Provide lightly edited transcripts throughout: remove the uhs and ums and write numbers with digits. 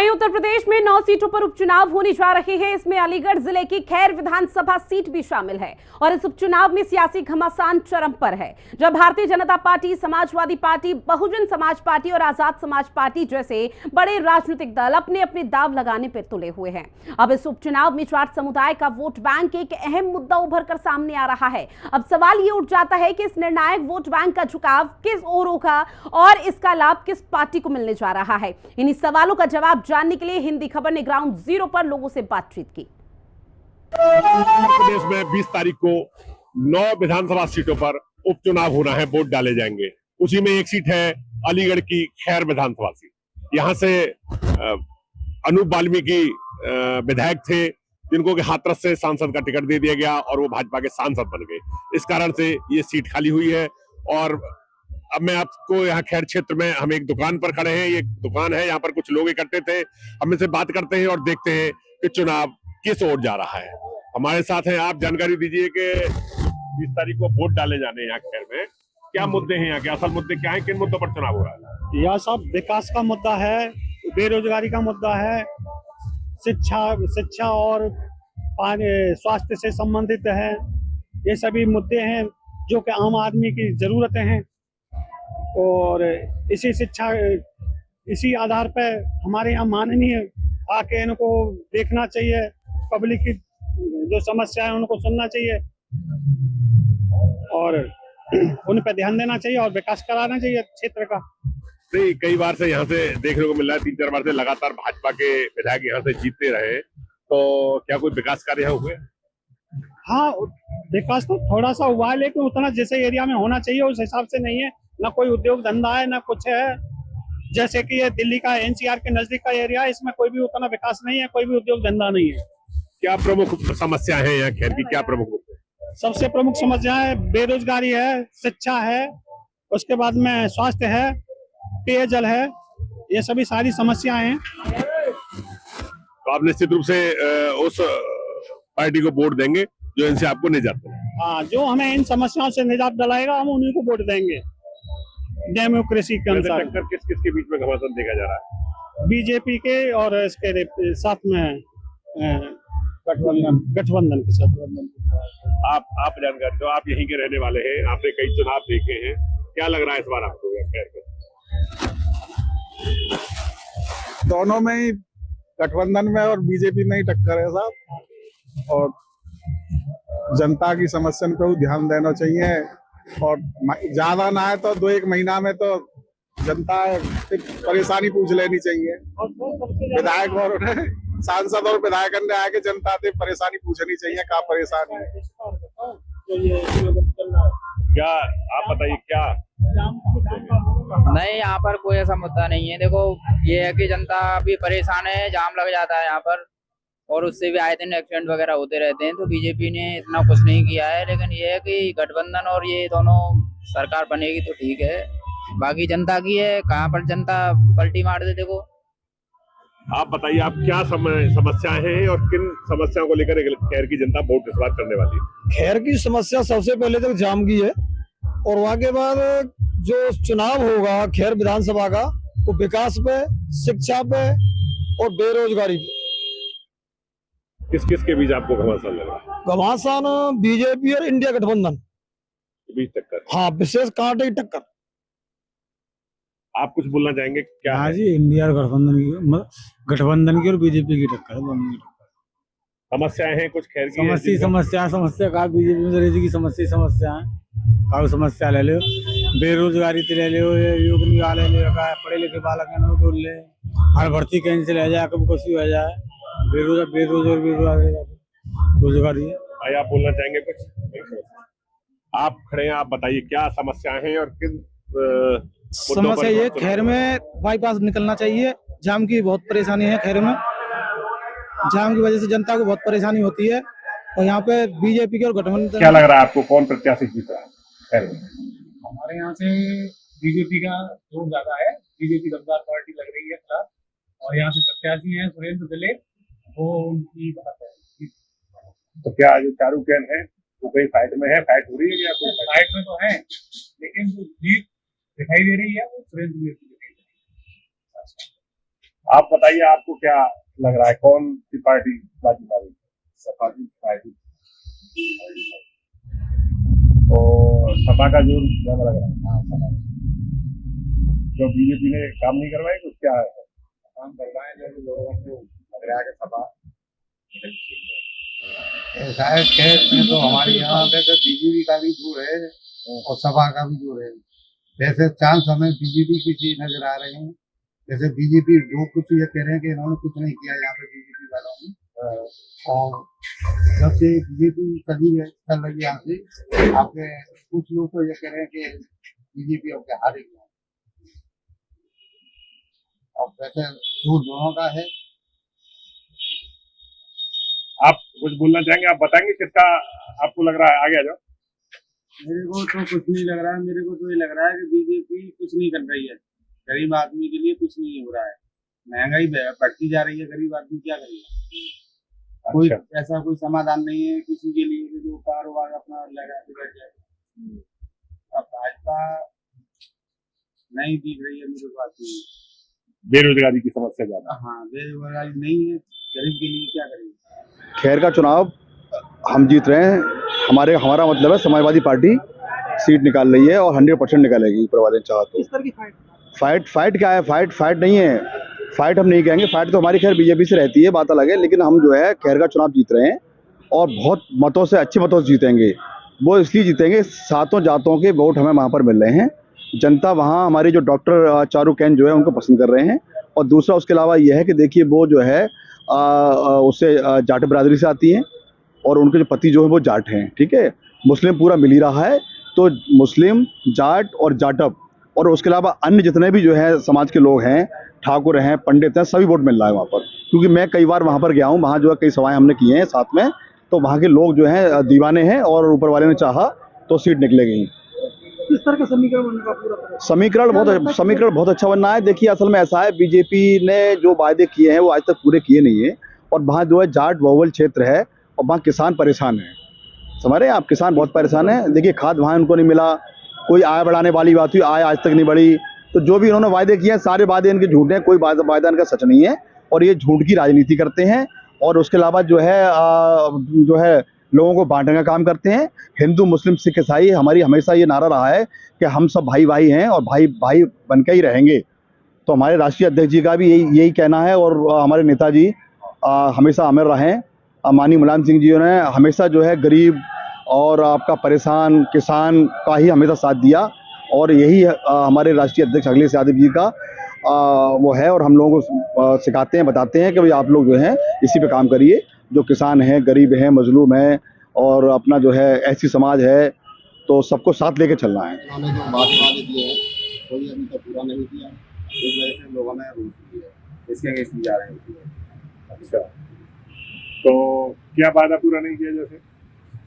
वहीं उत्तर प्रदेश में 9 सीटों पर उपचुनाव होने जा रहे हैं। इसमें अलीगढ़ जिले की खैर विधानसभा सीट भी शामिल है और इस उपचुनाव में सियासी घमासान चरम पर है। जब Bharatiya Janata party, Samajwadi party, Bahujan Samaj party और आजाद समाज पार्टी जैसे बड़े राजनीतिक दल अपने अपने दांव लगाने पर तुले हुए हैं। अब इस उपचुनाव में जाट समुदाय का वोट बैंक एक अहम मुद्दा उभर कर सामने आ रहा है। अब सवाल ये उठ जाता है कि इस निर्णायक वोट बैंक का झुकाव किस ओर होगा और इसका लाभ किस पार्टी को मिलने जा रहा है। इन्हीं सवालों का जवाब जानने के लिए हिंदी खबर ने ग्राउंड जीरो पर लोगों से बातचीत की। उत्तर प्रदेश में 20 तारीख को 9 विधानसभा सीटों पर उपचुनाव होना है, वोट डाले जाएंगे। उसी में एक सीट है अलीगढ़ की खैर विधानसभा सीट। यहाँ से अनूप वाल्मीकि विधायक थे, जिनको कि हाथरस से सांसद का टिकट दे दिया गया और वो भाजपा के सांसद बन गए। इस कारण से ये सीट खाली हुई है। और अब मैं आपको यहाँ खैर क्षेत्र में हम एक दुकान पर खड़े हैं। ये दुकान है, यहाँ पर कुछ लोग इकट्ठे थे। हम इनसे बात करते हैं और देखते हैं कि चुनाव किस ओर जा रहा है। हमारे साथ हैं, आप जानकारी दीजिए कि 20 तारीख को वोट डाले जाने हैं यहाँ खैर में। क्या मुद्दे हैं यहाँ के, असल मुद्दे क्या है, किन मुद्दों पर चुनाव हो रहा है? यह सब विकास का मुद्दा है, बेरोजगारी का मुद्दा है, शिक्षा और स्वास्थ्य से संबंधित है। ये सभी मुद्दे हैं जो कि आम आदमी की जरूरतें हैं और इसी आधार पर हमारे यहाँ माननीय आके इनको देखना चाहिए। पब्लिक की जो समस्या है उनको सुनना चाहिए और उन पर ध्यान देना चाहिए और विकास कराना चाहिए क्षेत्र का। नहीं, कई बार से यहाँ से देखने को मिल रहा है, 3-4 बार से लगातार भाजपा के विधायक यहाँ से जीतते रहे, तो क्या कोई विकास कार्य यहाँ हुए? हाँ, विकास तो थोड़ा सा हुआ है, लेकिन उतना जैसे एरिया में होना चाहिए उस हिसाब से नहीं है। ना कोई उद्योग धंधा है, ना कुछ है। जैसे कि ये दिल्ली का एनसीआर के नजदीक का एरिया है, इसमें कोई भी उतना विकास नहीं है, कोई भी उद्योग धंधा नहीं है। क्या प्रमुख समस्या है यहाँ खैर की, क्या प्रमुख मुद्दे? सबसे प्रमुख समस्या है बेरोजगारी है, शिक्षा है, उसके बाद में स्वास्थ्य है, पेयजल है, ये सभी सारी समस्याएं हैं। तो आप निश्चित रूप से उस पार्टी को वोट देंगे जो इनसे आपको निजात दिलाए। हाँ, जो हमें इन समस्याओं से निजात दिलाएगा हम उन्हीं को वोट देंगे डेमोक्रेसी के अनुसार। टक्कर किस किस के बीच में घमासान देखा जा रहा है? बीजेपी के और इसके साथ में गठबंधन के साथ। आप जानकारी दो, आप यहीं के रहने वाले हैं, आपने कई चुनाव देखे हैं, क्या लग रहा है इस बार आपको खैर में? दोनों में ही, गठबंधन में और बीजेपी में ही टक्कर है साहब। और जनता की समस्या पे ध्यान देना चाहिए और ज्यादा ना है तो 2-1 महीना में तो जनता से परेशानी पूछ लेनी चाहिए। विधायक और सांसद और विधायक ने आके जनता से परेशानी पूछनी चाहिए, क्या परेशानी है। क्या आप बताइए, क्या नहीं, यहाँ पर कोई ऐसा मुद्दा नहीं है। देखो, ये है कि जनता भी परेशान है, जाम लग जाता है यहाँ पर और उससे भी आए दिन एक्सीडेंट वगैरह होते रहते हैं। तो बीजेपी ने इतना कुछ नहीं किया है, लेकिन ये है कि गठबंधन और ये दोनों सरकार बनेगी तो ठीक है, बाकी जनता की है, कहाँ पर जनता पलटी मार दे। देखो, आप बताइए, आप क्या समस्याएं हैं और किन समस्याओं को लेकर खैर की जनता वोट इस बार करने वाली है? खैर की समस्या सबसे पहले तो जाम की है और वहां के बाद जो चुनाव होगा खैर विधानसभा का, वो विकास पे, शिक्षा पे और बेरोजगारी पे। किस किस के बीच आपको घमासान लग रहा है? घमासान बीजेपी और इंडिया गठबंधन बीच टक्कर। हाँ, विशेष कांटे की टक्कर। आप कुछ बोलना चाहेंगे क्या? हाँ जी, इंडिया और गठबंधन की और बीजेपी की टक्कर है। समस्याएं हैं कुछ खैर की? समस्या का बीजेपी में की समस्या है। काफी समस्या ले लो, बेरोजगारी ले लो, योग निकाल ले लो, पढ़े लिखे बालक डोल ले, हर भर्ती कैंसिल हो जाए, कभी कुछ हो जाए, बेरोजगारी है। भाई, आप बोलना चाहेंगे कुछ? आप खड़े हैं, आप बताइए क्या समस्याएं हैं और किन समस्या ये खैर में बाईपास निकलना चाहिए। जाम की बहुत परेशानी है खैर में, जाम की वजह से जनता को बहुत परेशानी होती है और यहाँ पे बीजेपी के और गठबंधन। क्या लग रहा है आपको, कौन प्रत्याशी जीत रहा है खैर में? हमारे यहाँ से बीजेपी का जोर ज्यादा है, बीजेपी दमदार पार्टी लग रही है फिलहाल, और यहाँ से प्रत्याशी हैं सुरेंद्र दिलेर, वो उनकी बात है। तो क्या जो चारू कैन है वो कहीं फाइट में है, फाइट हो रही है या कोई फाइट में तो है, लेकिन जो जीत दिखाई दे रही है वो सुरेंद्र दिलेर की दिखाई दे रही है। आप बताइए, आपको क्या लग रहा है, कौन सी पार्टी बाजी मारेगी? सपा की पार्टी। तो सपा का जोर ज्यादा लग रहा है। हाँ, सपा जो बीजेपी ने काम नहीं करवाए, कुछ क्या है काम करवाए जो लोगों को लग रहा है कि सपा ऐसा है केस में तो हमारे यहाँ पे तो बीजेपी का भी जोर है और सपा का भी जोर है। जैसे चांस हमें बीजेपी की चीज नजर आ रहे हैं। जैसे बीजेपी लोग कुछ ये कह रहे हैं कि इन्होंने कुछ नहीं किया यहाँ पे बीजेपी वालों ने, और जब से बीजेपी चल रही है यहाँ से, आपके कुछ लोग तो ये कह रहे हैं कि बीजेपी अब क्या हारेगी। और वैसे जोर दोनों का है। आप कुछ बोलना चाहेंगे? आप बताएंगे किसका आपको लग रहा है? आगे आ जाओ। मेरे को तो कुछ नहीं लग रहा है। मेरे को तो ये लग रहा है कि बीजेपी कुछ नहीं कर रही है, गरीब आदमी के लिए कुछ नहीं हो रहा है। महंगाई बढ़ती जा रही है, गरीब आदमी क्या करेगा? कोई ऐसा कोई समाधान नहीं है किसी के लिए कि जो कारोबार अपना लगा के बैठ जाए। अब भाजपा नहीं दिख रही है मेरे पास में। बेरोजगारी की समस्या ज्यादा। हाँ, बेरोजगारी नहीं है, गरीब के लिए क्या करेंगे? खैर का चुनाव हम जीत रहे हैं। हमारा मतलब है समाजवादी पार्टी सीट निकाल रही है और 100% निकालेगी, ऊपर वाले चाह तो। किस तरह की फाइट क्या है? फाइट नहीं है। फाइट हम नहीं कहेंगे। फाइट तो हमारी खैर बीजेपी से रहती है, बात अलग है। लेकिन हम जो है खैर का चुनाव जीत रहे हैं और बहुत मतों से, अच्छे मतों से जीतेंगे। वो इसलिए जीतेंगे, सातों जातों के वोट हमें वहाँ पर मिल रहे हैं। जनता वहाँ हमारे जो डॉक्टर चारू कैन जो है उनको पसंद कर रहे हैं। और दूसरा उसके अलावा यह है कि देखिए वो जो है उससे जाट बिरादरी से आती हैं और उनके जो पति जो है वो जाट हैं, ठीक है। मुस्लिम पूरा मिल ही रहा है, तो मुस्लिम, जाट और जाटव और उसके अलावा अन्य जितने भी जो है समाज के लोग हैं, ठाकुर हैं, पंडित हैं, सभी वोट मिल रहा है वहाँ पर। क्योंकि मैं कई बार वहाँ पर गया हूँ, वहाँ जो है कई सभाएं हमने की हैं साथ में, तो वहाँ के लोग जो हैं दीवाने हैं और ऊपर वाले ने चाहा तो सीट निकलेगी। किस तरह का समीकरण बनने का पूरा समीकरण बहुत अच्छा बनना है। देखिए असल में ऐसा है, बीजेपी ने जो वायदे किए हैं वो आज तक पूरे किए नहीं है। और वहाँ जो है जाट बहुल क्षेत्र है और वहाँ किसान परेशान हैं। समझ रहे हैं आप? किसान बहुत परेशान है। देखिए खाद वहाँ उनको नहीं मिला, कोई आय बढ़ाने वाली बात हुई, आय आज तक नहीं बढ़ी। तो जो भी उन्होंने वायदे किए हैं सारे वायदे इनके झूठे हैं, कोई वायदा इनका सच नहीं है और ये झूठ की राजनीति करते हैं। और उसके अलावा जो है लोगों को बांटने का काम करते हैं। हिंदू, मुस्लिम, सिख, ईसाई, हमारी हमेशा ये नारा रहा है कि हम सब भाई भाई हैं और भाई भाई बन के ही रहेंगे। तो हमारे राष्ट्रीय अध्यक्ष जी का भी यही कहना है और हमारे नेताजी हमेशा अमर रहें। माननीय मुलायम सिंह जी ने हमेशा जो है गरीब और आपका परेशान किसान का ही हमेशा साथ दिया और यही हमारे राष्ट्रीय अध्यक्ष अखिलेश यादव जी का वो है। और हम लोगों को सिखाते हैं, बताते हैं कि भाई आप लोग जो है इसी पे काम करिए। जो किसान हैं, गरीब हैं, मजलूम हैं और अपना जो है ऐसी समाज है, तो सबको साथ लेके चलना है। उन्होंने जो वादे दिए हैं कोई अभी तक पूरा नहीं किया, इस वजह से लोगों में रूठ दिया है, इसके अगेंस्ट जा रहे हैं। अच्छा, तो क्या वादा पूरा नहीं किया? जैसे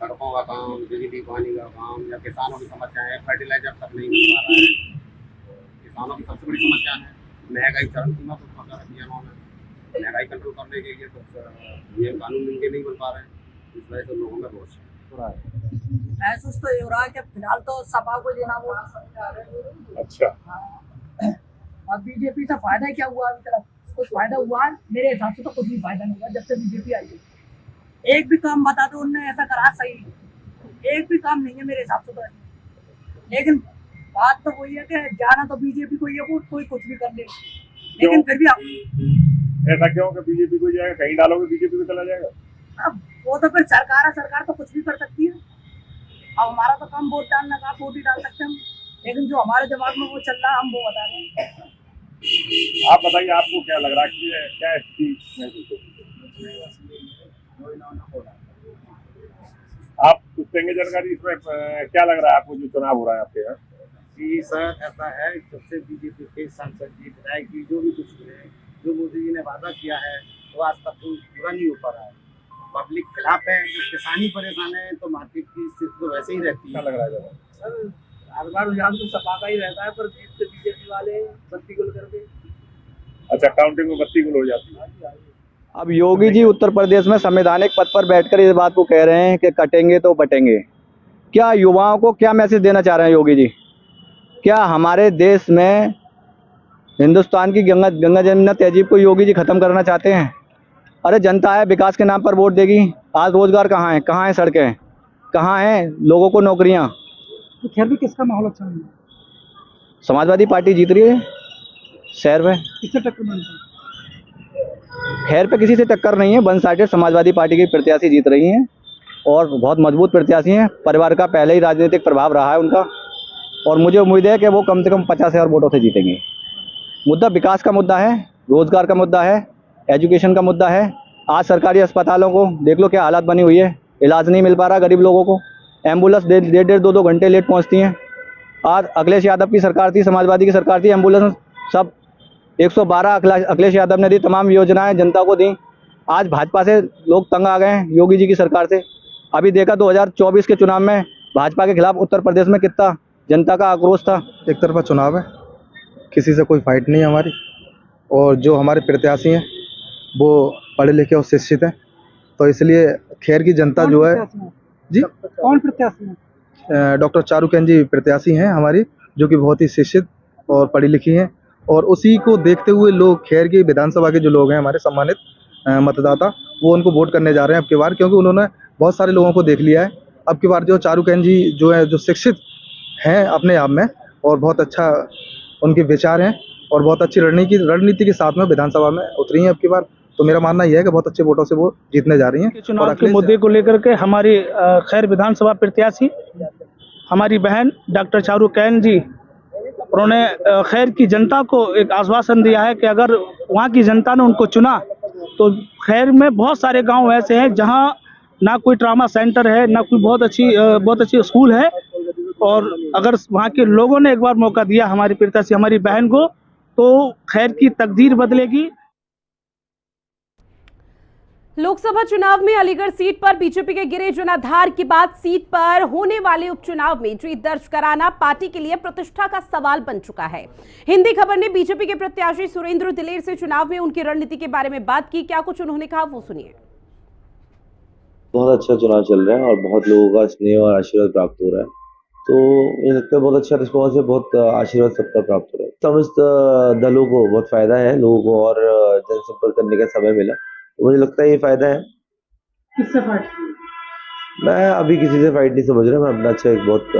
सड़कों का काम, बिजली पानी का काम, या किसानों की समस्याएं, फर्टिलाइजर तक नहीं मिल पा रहा है। किसानों की सबसे बड़ी समस्या है महंगाई, चरम सीमा पर पहुंचा रखी है उन्होंने। महंगाई कंट्रोल करने के लिए तो ये कानून मिलके नहीं बन पा रहे हैं, इस वजह से लोगों में रोष है। महसूस तो ये हो रहा है कि फिलहाल तो सपा को देना वो। अच्छा, अब बीजेपी से फायदा क्या हुआ? अभी तक कुछ फायदा हुआ है? मेरे हिसाब से तो कुछ भी फायदा नहीं हुआ जब से बीजेपी आई है। एक भी काम बता दो उनने ऐसा करा सही, एक भी काम नहीं है मेरे हिसाब से तो। लेकिन बात तो वही है कि जाना तो बीजेपी को ये वोट कोई कुछ भी कर ले, लेकिन फिर भी ऐसा क्यों कि बीजेपी को जाएगा? कहीं डालोगे बीजेपी को चला जाएगा। अब वो तो फिर सरकार है, सरकार तो कुछ भी कर सकती है। अब हमारा तो काम वोट डालने का, वोट ही डाल सकते हैं हम, लेकिन जो हमारे दिमाग में वो चल रहा है हम वो बता रहे हैं। आप बताइए, आपको क्या लग रहा है कि क्या स्थिति महसूस होगी? आप कुछ देंगे जानकारी इसमें? क्या लग रहा है आपको जो चुनाव हो रहा है आपके यहाँ? जी सर, ऐसा है जब से बीजेपी के सांसद जी, विधायक जी, जो भी कुछ हुए, जो मोदी जी ने वादा किया है वो आज तक पूरा नहीं हो पा रहा है। पब्लिक खिलाफ है, जो किसानी परेशान है, तो मार्केट की स्थिति तो वैसे ही रहती है। क्या लग रहा है सर हर बार रुझान तो सपा का ही रहता है, पर जीतते बीजेपी वाले बत्ती गुल करके। अच्छा, काउंटिंग में बत्ती गुल हो जाती है। अब योगी जी उत्तर प्रदेश में संवैधानिक पद पर बैठकर इस बात को कह रहे हैं कि कटेंगे तो बटेंगे। क्या युवाओं को क्या मैसेज देना चाह रहे हैं योगी जी? क्या हमारे देश में हिंदुस्तान की गंगा जमुना तहजीब को योगी जी खत्म करना चाहते हैं। अरे जनता है, विकास के नाम पर वोट देगी। आज रोजगार कहाँ है, कहाँ है सड़कें, कहाँ है लोगों को नौकरियां। तो खैर भी किसका माहौल अच्छा नहीं है? समाजवादी पार्टी जीत रही है शहर में। किससे टक्कर मानते हैं? खैर पे किसी से टक्कर नहीं है, वन साइडेड समाजवादी पार्टी की प्रत्याशी जीत रही हैं और बहुत मजबूत प्रत्याशी हैं। परिवार का पहले ही राजनीतिक प्रभाव रहा है उनका और मुझे उम्मीद है कि वो कम से कम 50,000 वोटों से जीतेंगे। मुद्दा विकास का मुद्दा है, रोजगार का मुद्दा है, एजुकेशन का मुद्दा है। आज सरकारी अस्पतालों को देख लो क्या हालत बनी हुई है, इलाज नहीं मिल पा रहा गरीब लोगों को। एम्बुलेंस डेढ़ 2 घंटे लेट पहुंचती हैं। आज अखिलेश यादव की सरकार थी, समाजवादी की सरकार थी, एम्बुलेंस सब 112 अखिलेश यादव ने दी, तमाम योजनाएं जनता को दी। आज भाजपा से लोग तंग आ गए हैं योगी जी की सरकार से। अभी देखा 2024 के चुनाव में भाजपा के खिलाफ उत्तर प्रदेश में कितना जनता का आक्रोश था। एक तरफा चुनाव है, किसी से कोई फाइट नहीं है हमारी, और जो हमारे प्रत्याशी हैं वो पढ़े लिखे और शिक्षित हैं, तो इसलिए खैर की जनता जो है जी। कौन प्रत्याशी है? डॉक्टर चारुकेन जी प्रत्याशी हैं हमारी, जो कि बहुत ही शिक्षित और पढ़ी लिखी हैं, और उसी को देखते हुए लोग खैर की विधानसभा के जो लोग हैं हमारे सम्मानित मतदाता, वो उनको वोट करने जा रहे हैं अब की बार, क्योंकि उन्होंने बहुत सारे लोगों को देख लिया है। अब की बार जो चारुकेन जी जो है, जो शिक्षित हैं अपने आप में और बहुत अच्छा उनके विचार हैं और बहुत अच्छी रणनीति के साथ में विधानसभा में उतरी हैं अब की बार, तो मेरा मानना यह है कि बहुत अच्छे वोटों से वो जीतने जा रही हैं। चुनाव के मुद्दे को लेकर के हमारी खैर विधानसभा प्रत्याशी हमारी बहन डॉक्टर चारुकेन जी, उन्होंने खैर की जनता को एक आश्वासन दिया है कि अगर वहाँ की जनता ने उनको चुना तो खैर में बहुत सारे गांव ऐसे हैं जहां ना कोई ट्रामा सेंटर है, ना कोई बहुत अच्छी स्कूल है, और अगर वहाँ के लोगों ने एक बार मौका दिया हमारी प्रत्याशी हमारी बहन को, तो खैर की तकदीर बदलेगी। लोकसभा चुनाव में अलीगढ़ सीट पर बीजेपी के गिरे जनाधार के बाद सीट पर होने वाले उपचुनाव में जीत दर्ज कराना पार्टी के लिए प्रतिष्ठा का सवाल बन चुका है। हिंदी खबर ने बीजेपी के प्रत्याशी सुरेंद्र दिलेर से चुनाव में उनकी रणनीति के बारे में बात की। क्या कुछ उन्होंने कहा वो सुनिए। बहुत अच्छा चुनाव चल रहा है और बहुत लोगों का स्नेह और आशीर्वाद प्राप्त हो रहा है, तो मुझे लगता है बहुत अच्छा रिस्पॉन्स है, बहुत आशीर्वाद सबका प्राप्त हो रहा है। समस्त दलों को बहुत फायदा है, लोगों को और जनसंपर्क करने का समय मिला, तो मुझे लगता है ये फायदा है। किससे फाइट? मैं अभी किसी से फाइट नहीं समझ रहा, मैं अपना एक बहुत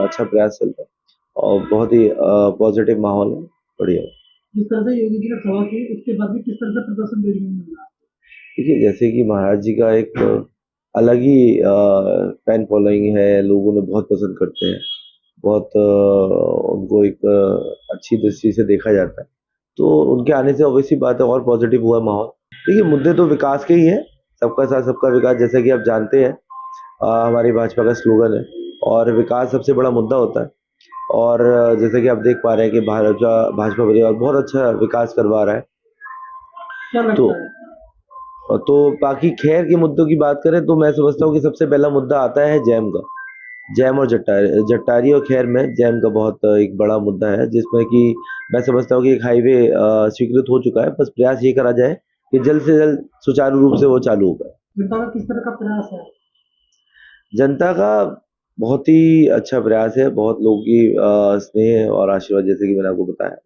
अच्छा प्रयास चलता है और बहुत ही पॉजिटिव माहौल है, बढ़िया। जिस तरह से योगी जी ने सभा की उसके बाद भी किस तरह से प्रदर्शन देखने को मिल रहा है? देखिए, जैसे कि महाराज जी का एक अलग ही फैन फॉलोइंग है, लोगों ने बहुत पसंद करते हैं, बहुत उनको एक अच्छी दृष्टि से देखा जाता है, तो उनके आने से ऑब्वियसली बात है और पॉजिटिव हुआ माहौल। देखिए, मुद्दे तो विकास के ही हैं, सबका साथ सबका विकास, जैसा कि आप जानते हैं हमारी भाजपा का स्लोगन है, और विकास सबसे बड़ा मुद्दा होता है। और जैसे कि आप देख पा रहे हैं कि भाजपा परिवार बहुत अच्छा विकास करवा रहा है। तो बाकी खैर के मुद्दों की बात करें तो मैं समझता हूँ कि सबसे पहला मुद्दा आता है जैम का। जैम और जट्टारी और खैर में जैम का बहुत एक बड़ा मुद्दा है, जिसमें कि मैं समझता हूँ कि एक हाईवे स्वीकृत हो चुका है, बस प्रयास ये करा जाए कि जल्द से जल्द सुचारू रूप से वो चालू होगा। जनता का किस तरह का प्रयास है? जनता का बहुत ही अच्छा प्रयास है, बहुत लोगों की स्नेह और आशीर्वाद, जैसे कि मैंने आपको बताया,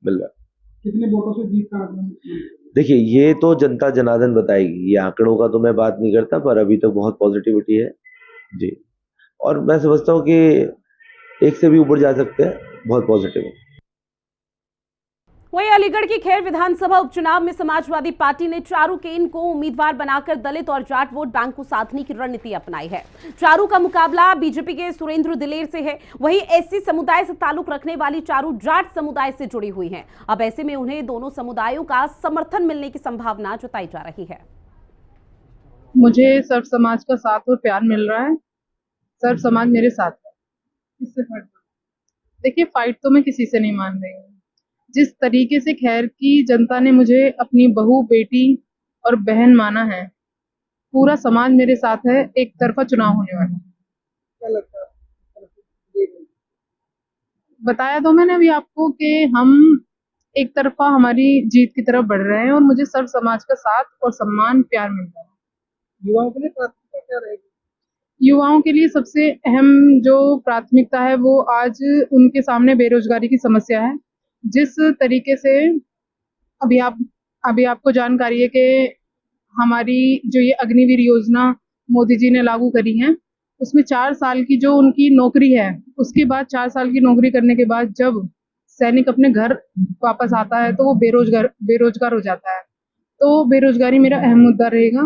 मिल रहा है। कितने वोटों से जीत का आगमन? देखिए, ये तो जनता जनार्दन बताएगी, ये आंकड़ों का तो मैं बात नहीं करता, पर अभी तक बहुत पॉजिटिविटी है जी, और मैं समझता हूँ कि एक से भी ऊपर जा सकते हैं, बहुत पॉजिटिव है। वहीं अलीगढ़ की खैर विधानसभा उपचुनाव में समाजवादी पार्टी ने चारुकेन को उम्मीदवार बनाकर दलित और जाट वोट बैंक को साधने की रणनीति अपनाई है। चारू का मुकाबला बीजेपी के सुरेंद्र दिलेर से है। वहीं एससी समुदाय से ताल्लुक रखने वाली चारू जाट समुदाय से जुड़ी हुई हैं। अब ऐसे में उन्हें दोनों समुदायों का समर्थन मिलने की संभावना जताई जा रही है। मुझे सर्व समाज का साथ और प्यार मिल रहा है, सर्व समाज मेरे साथ है। किससे फाइट? देखिए, फाइट तो मैं किसी से नहीं मान रही हूँ। जिस तरीके से खैर की जनता ने मुझे अपनी बहू, बेटी और बहन माना है, पूरा समाज मेरे साथ है। एक तरफा चुनाव होने वाला है। क्या लगता है? बताया तो मैंने अभी आपको कि हम एक तरफा हमारी जीत की तरफ बढ़ रहे हैं और मुझे सर्व समाज का साथ और सम्मान, प्यार मिल रहा है। युवाओं के लिए प्राथमिकता क्या रहेगी? युवाओं के लिए सबसे अहम जो प्राथमिकता है वो आज उनके सामने बेरोजगारी की समस्या है। जिस तरीके से अभी आपको जानकारी है कि हमारी जो ये अग्निवीर योजना मोदी जी ने लागू करी है, उसमें 4 साल की जो उनकी नौकरी है, उसके बाद 4 साल की नौकरी करने के बाद जब सैनिक अपने घर वापस आता है तो वो बेरोजगार हो जाता है। तो बेरोजगारी मेरा अहम मुद्दा रहेगा।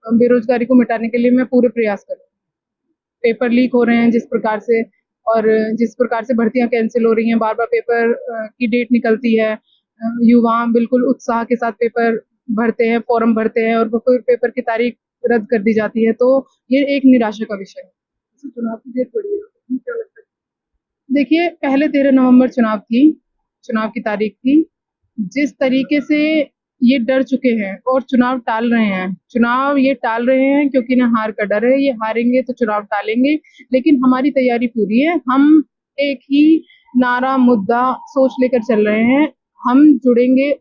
बेरोजगारी को मिटाने के लिए मैं पूरे प्रयास करूँगी। पेपर लीक हो रहे हैं जिस प्रकार से, और जिस प्रकार से भर्तियां कैंसिल हो रही हैं, बार-बार पेपर की डेट निकलती है, युवा बिल्कुल उत्साह के साथ पेपर भरते हैं, फॉर्म भरते हैं और वो फिर पेपर की तारीख रद्द कर दी जाती है, तो ये एक निराशा का विषय है। चुनाव की डेट पड़ी है, क्या लगता है? देखिए, पहले 13 नवंबर चुनाव की तारीख थी। जिस तरीके से ये डर चुके हैं और चुनाव टाल रहे हैं, चुनाव ये टाल रहे हैं क्योंकि इन्हें हार का डर है, ये हारेंगे तो चुनाव टालेंगे, लेकिन हमारी तैयारी पूरी है। हम एक ही नारा, मुद्दा, सोच लेकर चल रहे हैं। हम जुड़ेंगे